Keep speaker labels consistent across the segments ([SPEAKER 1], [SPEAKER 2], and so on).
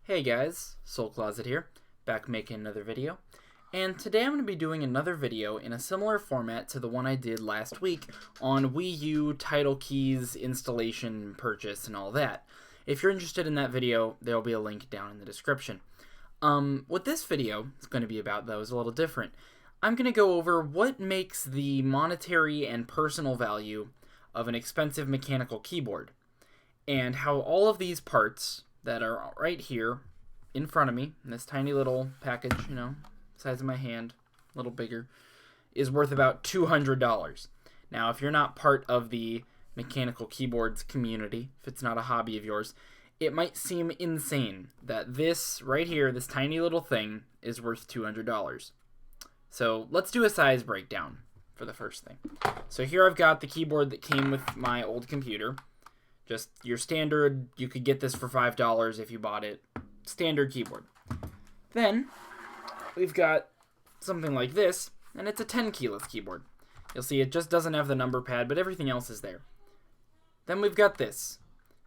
[SPEAKER 1] Hey guys, Soul Closet here, back making another video. And today I'm going to be doing another video in a similar format to the one I did last week on Wii U title keys, installation, purchase, and all that. If you're interested in that video, there'll be a link down in the description. What this video is going to be about, though, is a little different. I'm going to go over what makes the monetary and personal value of an expensive mechanical keyboard, and how all of these parts that are right here in front of me, in this tiny little package, size of my hand, a little bigger, is worth about $200. Now, if you're not part of the mechanical keyboards community, if it's not a hobby of yours, it might seem insane that this right here, this tiny little thing, is worth $200. So let's do a size breakdown for the first thing. So here I've got the keyboard that came with my old computer. Just your standard, you could get this for $5 if you bought it. Standard keyboard. Then, we've got something like this, and it's a 10 keyless keyboard. You'll see it just doesn't have the number pad, but everything else is there. Then we've got this,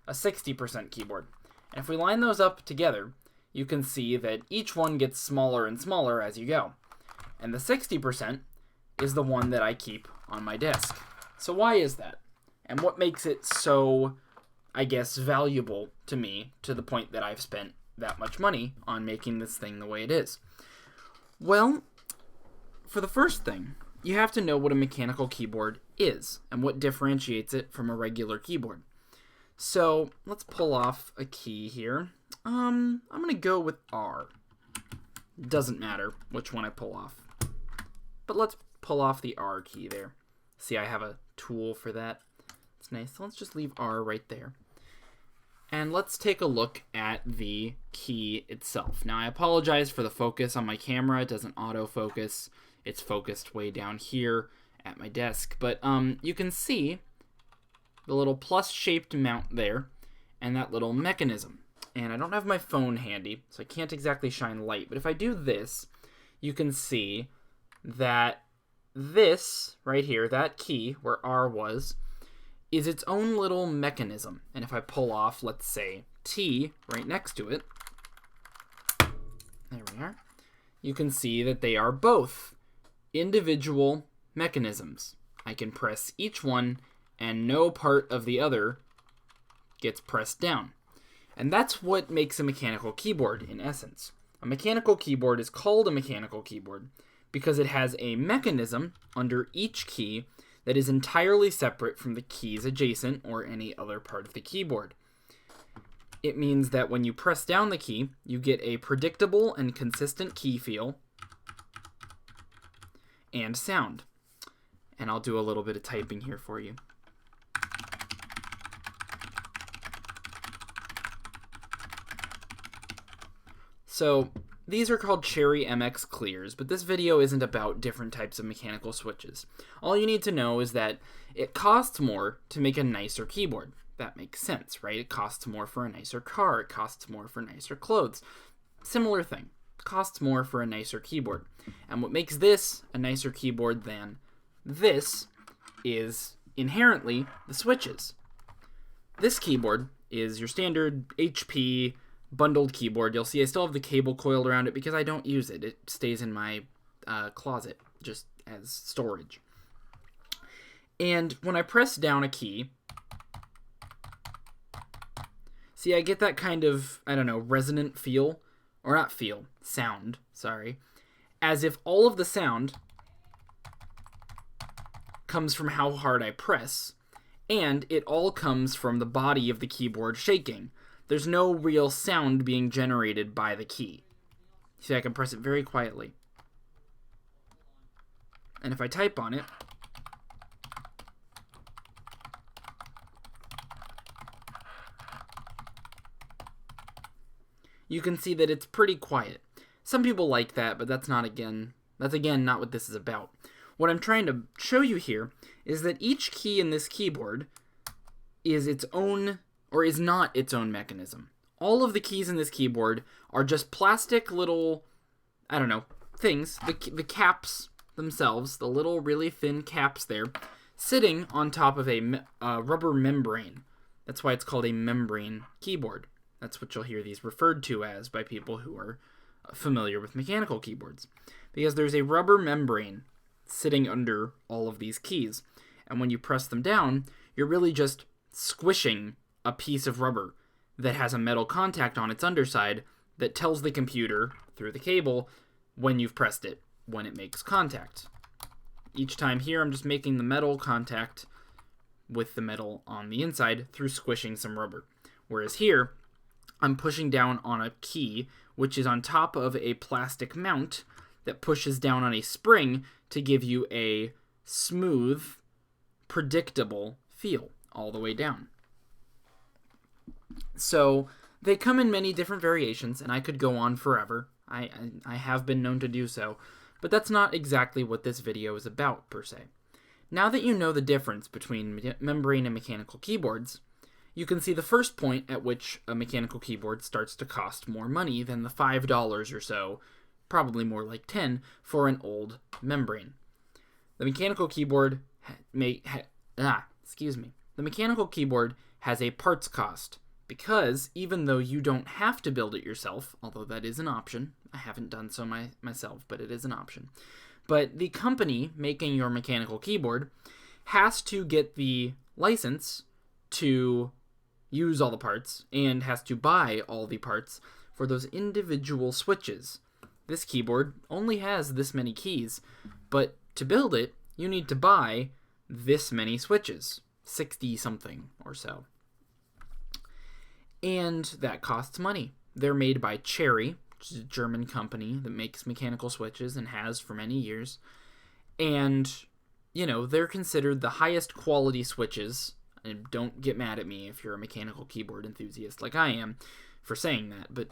[SPEAKER 1] a 60% keyboard. And if we line those up together, you can see that each one gets smaller and smaller as you go. And the 60% is the one that I keep on my desk. So why is that? And what makes it so, I guess, valuable to me to the point that I've spent that much money on making this thing the way it is? Well, for the first thing, you have to know what a mechanical keyboard is and what differentiates it from a regular keyboard. So let's pull off a key here. I'm going to go with R. Doesn't matter which one I pull off. But let's pull off the R key there. See, I have a tool for that. It's nice. So let's just leave R right there. And let's take a look at the key itself. Now, I apologize for the focus on my camera. It doesn't autofocus. It's focused way down here at my desk. But you can see the little plus-shaped mount there and that little mechanism. And I don't have my phone handy, so I can't exactly shine light. But if I do this, you can see that this right here, that key where R was, is its own little mechanism. And if I pull off, let's say, T right next to it, there we are, you can see that they are both individual mechanisms. I can press each one and no part of the other gets pressed down. And that's what makes a mechanical keyboard in essence. A mechanical keyboard is called a mechanical keyboard because it has a mechanism under each key that is entirely separate from the keys adjacent or any other part of the keyboard. It means that when you press down the key, you get a predictable and consistent key feel and sound. And I'll do a little bit of typing here for you. So these are called Cherry MX Clears, but this video isn't about different types of mechanical switches. All you need to know is that it costs more to make a nicer keyboard. That makes sense, right? It costs more for a nicer car. It costs more for nicer clothes. Similar thing. It costs more for a nicer keyboard. And what makes this a nicer keyboard than this is inherently the switches. This keyboard is your standard HP bundled keyboard. You'll see I still have the cable coiled around it because I don't use it. It stays in my closet just as storage. And when I press down a key, see, I get that kind of, resonant feel, or not feel, sound, sorry, as if all of the sound comes from how hard I press, and it all comes from the body of the keyboard shaking. There's no real sound being generated by the key. See, I can press it very quietly. And if I type on it, you can see that it's pretty quiet. Some people like that, but that's again not what this is about. What I'm trying to show you here is that each key in this keyboard is its own, or is not its own mechanism. All of the keys in this keyboard are just plastic little, things, the caps themselves, the little really thin caps there, sitting on top of a rubber membrane. That's why it's called a membrane keyboard. That's what you'll hear these referred to as by people who are familiar with mechanical keyboards. Because there's a rubber membrane sitting under all of these keys. And when you press them down, you're really just squishing a piece of rubber that has a metal contact on its underside that tells the computer, through the cable, when you've pressed it, when it makes contact. Each time here, I'm just making the metal contact with the metal on the inside through squishing some rubber. Whereas here, I'm pushing down on a key, which is on top of a plastic mount that pushes down on a spring to give you a smooth, predictable feel all the way down. So they come in many different variations, and I could go on forever. I have been known to do so, but that's not exactly what this video is about, per se. Now that you know the difference between membrane and mechanical keyboards, you can see the first point at which a mechanical keyboard starts to cost more money than the $5 or so, probably more like $10, for an old membrane. The mechanical keyboard the mechanical keyboard has a parts cost, because even though you don't have to build it yourself, although that is an option, I haven't done so myself, but it is an option, but the company making your mechanical keyboard has to get the license to use all the parts and has to buy all the parts for those individual switches. This keyboard only has this many keys, but to build it, you need to buy this many switches, 60 something or so. And that costs money. They're made by Cherry, which is a German company that makes mechanical switches and has for many years. And, they're considered the highest quality switches. And don't get mad at me if you're a mechanical keyboard enthusiast like I am for saying that. But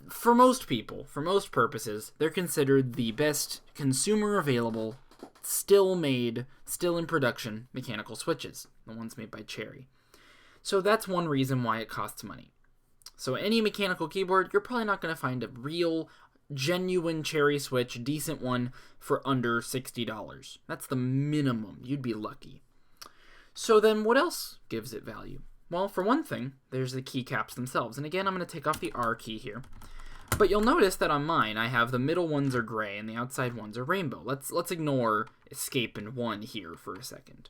[SPEAKER 1] for most people, for most purposes, they're considered the best consumer available, still made, still in production mechanical switches. The ones made by Cherry. So that's one reason why it costs money. So any mechanical keyboard, you're probably not going to find a real, genuine Cherry switch, decent one, for under $60. That's the minimum. You'd be lucky. So then what else gives it value? Well, for one thing, there's the keycaps themselves. And again, I'm going to take off the R key here. But you'll notice that on mine, I have the middle ones are gray and the outside ones are rainbow. Let's ignore escape and 1 here for a second.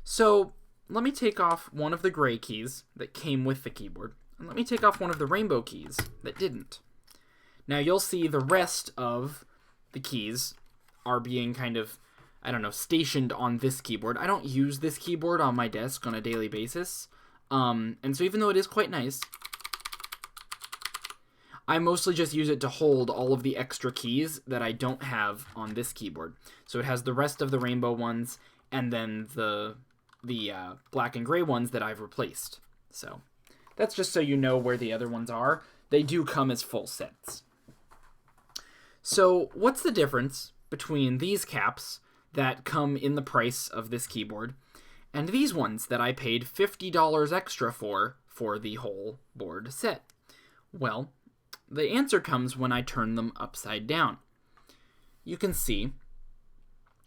[SPEAKER 1] So let me take off one of the gray keys that came with the keyboard, and let me take off one of the rainbow keys that didn't. Now you'll see the rest of the keys are being kind of, stationed on this keyboard. I don't use this keyboard on my desk on a daily basis, and so even though it is quite nice, I mostly just use it to hold all of the extra keys that I don't have on this keyboard. So it has the rest of the rainbow ones, and then the black and gray ones that I've replaced. So that's just so you know where the other ones are. They do come as full sets. So what's the difference between these caps that come in the price of this keyboard and these ones that I paid $50 extra for the whole board set? Well, the answer comes when I turn them upside down. You can see,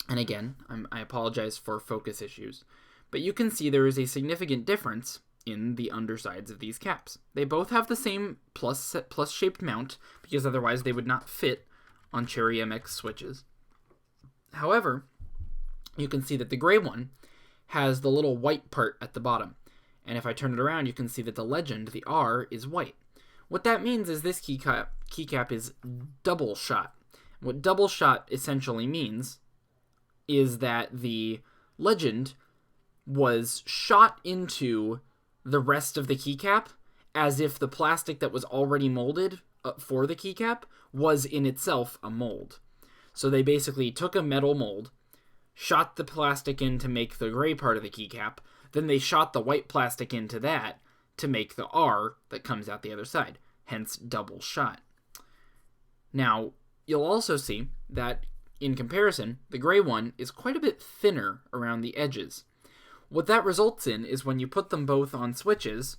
[SPEAKER 1] and again, I apologize for focus issues, but you can see there is a significant difference in the undersides of these caps. They both have the same plus shaped mount, because otherwise they would not fit on Cherry MX switches. However, you can see that the gray one has the little white part at the bottom. And if I turn it around, you can see that the legend, the R, is white. What that means is this keycap is double shot. What double shot essentially means is that the legend was shot into the rest of the keycap as if the plastic that was already molded for the keycap was in itself a mold. So they basically took a metal mold, shot the plastic in to make the gray part of the keycap, then they shot the white plastic into that to make the R that comes out the other side, hence double shot. Now, you'll also see that in comparison, the gray one is quite a bit thinner around the edges. What that results in is when you put them both on switches,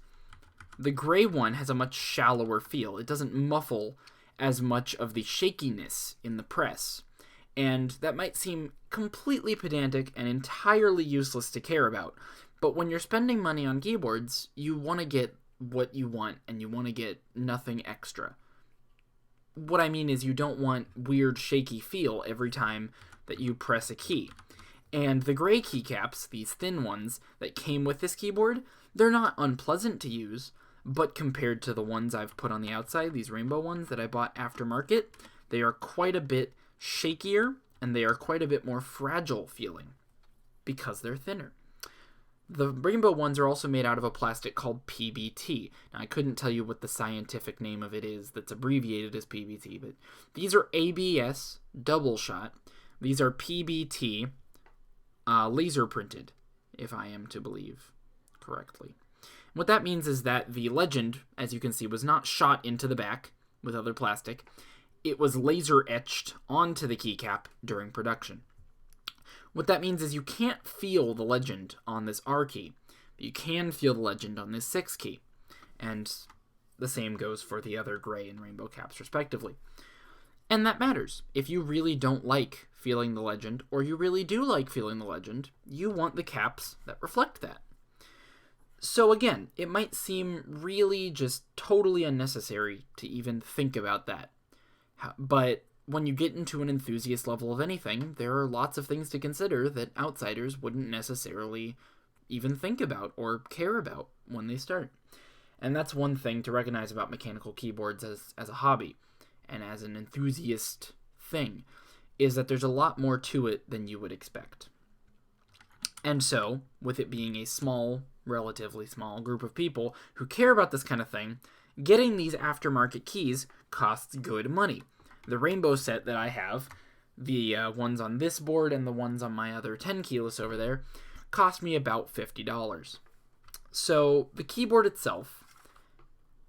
[SPEAKER 1] the gray one has a much shallower feel. It doesn't muffle as much of the shakiness in the press. And that might seem completely pedantic and entirely useless to care about. But when you're spending money on keyboards, you want to get what you want, and you want to get nothing extra. What I mean is you don't want weird shaky feel every time that you press a key. And the gray keycaps, these thin ones that came with this keyboard, they're not unpleasant to use, but compared to the ones I've put on the outside, these rainbow ones that I bought aftermarket, they are quite a bit shakier, and they are quite a bit more fragile feeling because they're thinner. The rainbow ones are also made out of a plastic called PBT. Now, I couldn't tell you what the scientific name of it is that's abbreviated as PBT, but these are ABS double shot. These are PBT laser printed, if I am to believe correctly. What that means is that the legend, as you can see, was not shot into the back with other plastic. It was laser etched onto the keycap during production. What that means is you can't feel the legend on this R key, but you can feel the legend on this 6 key. And the same goes for the other gray and rainbow caps, respectively. And that matters. If you really don't like feeling the legend, or you really do like feeling the legend, you want the caps that reflect that. So again, it might seem really just totally unnecessary to even think about that. But when you get into an enthusiast level of anything, there are lots of things to consider that outsiders wouldn't necessarily even think about or care about when they start. And that's one thing to recognize about mechanical keyboards as a hobby and as an enthusiast thing, is that there's a lot more to it than you would expect. And so, with it being a small, relatively small group of people who care about this kind of thing, getting these aftermarket keys costs good money. The rainbow set that I have, the ones on this board and the ones on my other 10 keyless over there, cost me about $50. So the keyboard itself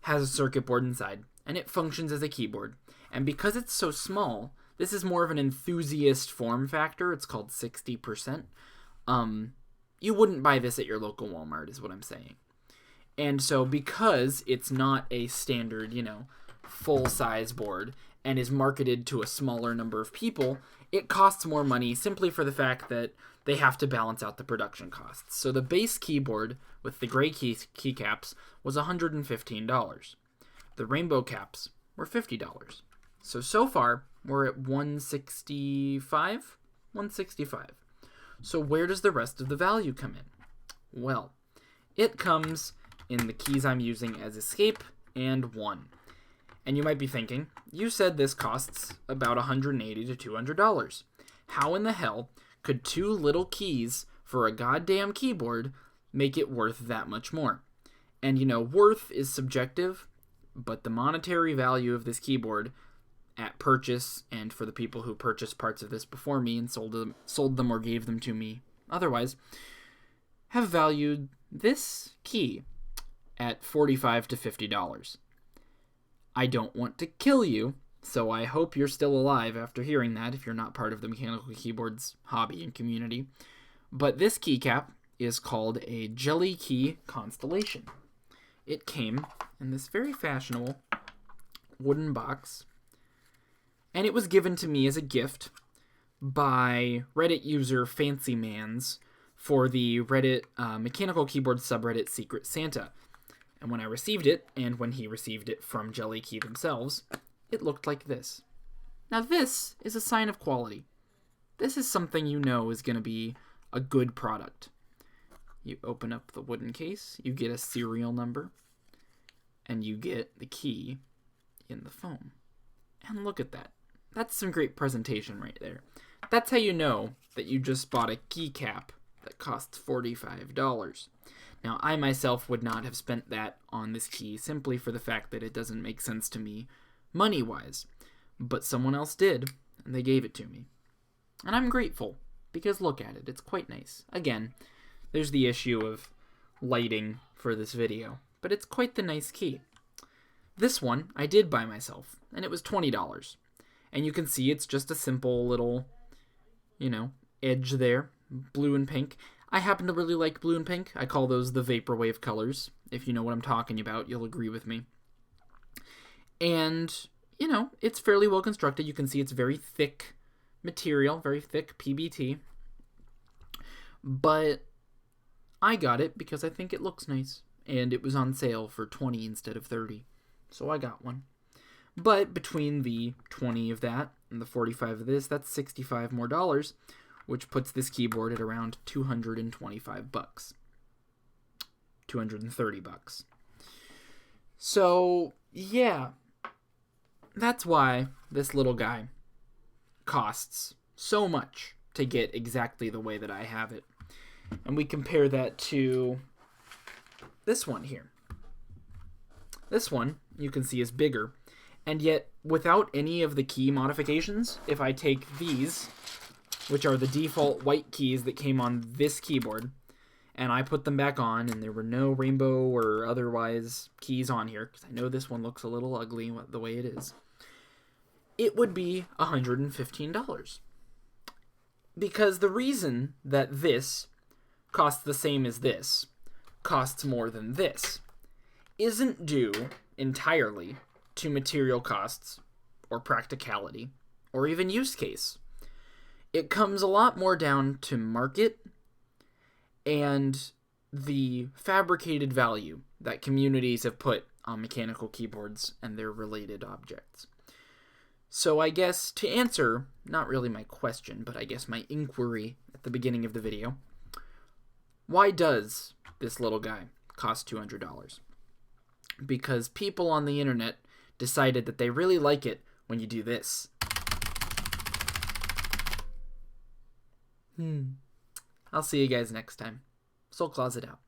[SPEAKER 1] has a circuit board inside, and it functions as a keyboard. And because it's so small, this is more of an enthusiast form factor. It's called 60%. You wouldn't buy this at your local Walmart, is what I'm saying. And so because it's not a standard, full-size board, and is marketed to a smaller number of people, it costs more money simply for the fact that they have to balance out the production costs. So the base keyboard with the gray keycaps was $115. The rainbow caps were $50. So far, we're at $165? $165. So where does the rest of the value come in? Well, it comes in the keys I'm using as Escape and 1. And you might be thinking, you said this costs about $180 to $200. How in the hell could 2 little keys for a goddamn keyboard make it worth that much more? And worth is subjective, but the monetary value of this keyboard at purchase, and for the people who purchased parts of this before me and sold them or gave them to me otherwise, have valued this key at $45 to $50. I don't want to kill you, so I hope you're still alive after hearing that if you're not part of the Mechanical Keyboards hobby and community. But this keycap is called a Jelly Key Constellation. It came in this very fashionable wooden box, and it was given to me as a gift by Reddit user FancyMans for the Reddit Mechanical Keyboards subreddit Secret Santa. And when I received it, and when he received it from Jelly Key themselves, it looked like this. Now this is a sign of quality. This is something you know is going to be a good product. You open up the wooden case, you get a serial number, and you get the key in the foam. And look at that. That's some great presentation right there. That's how you know that you just bought a keycap that costs $45. Now, I myself would not have spent that on this key simply for the fact that it doesn't make sense to me money-wise. But someone else did, and they gave it to me. And I'm grateful, because look at it, it's quite nice. Again, there's the issue of lighting for this video, but it's quite the nice key. This one I did buy myself, and it was $20. And you can see it's just a simple little, edge there, blue and pink. I happen to really like blue and pink. I call those the vaporwave colors. If you know what I'm talking about, you'll agree with me. And, it's fairly well constructed. You can see it's very thick material, very thick PBT. But I got it because I think it looks nice. and it was on sale for $20 instead of $30, so I got one. But between the 20 of that and the 45 of this, that's $65 more, which puts this keyboard at around $225. $230. So, yeah, that's why this little guy costs so much to get exactly the way that I have it. And we compare that to this one here. This one, you can see, is bigger. And yet, without any of the key modifications, if I take these, which are the default white keys that came on this keyboard, and I put them back on, and there were no rainbow or otherwise keys on here, because I know this one looks a little ugly the way it is, it would be $115. Because the reason that this costs the same as this, costs more than this, isn't due entirely to material costs, or practicality, or even use case. It comes a lot more down to market and the fabricated value that communities have put on mechanical keyboards and their related objects. So I guess to answer, not really my question, but I guess my inquiry at the beginning of the video, why does this little guy cost $200? Because people on the internet decided that they really like it when you do this. I'll see you guys next time. Soul Closet out.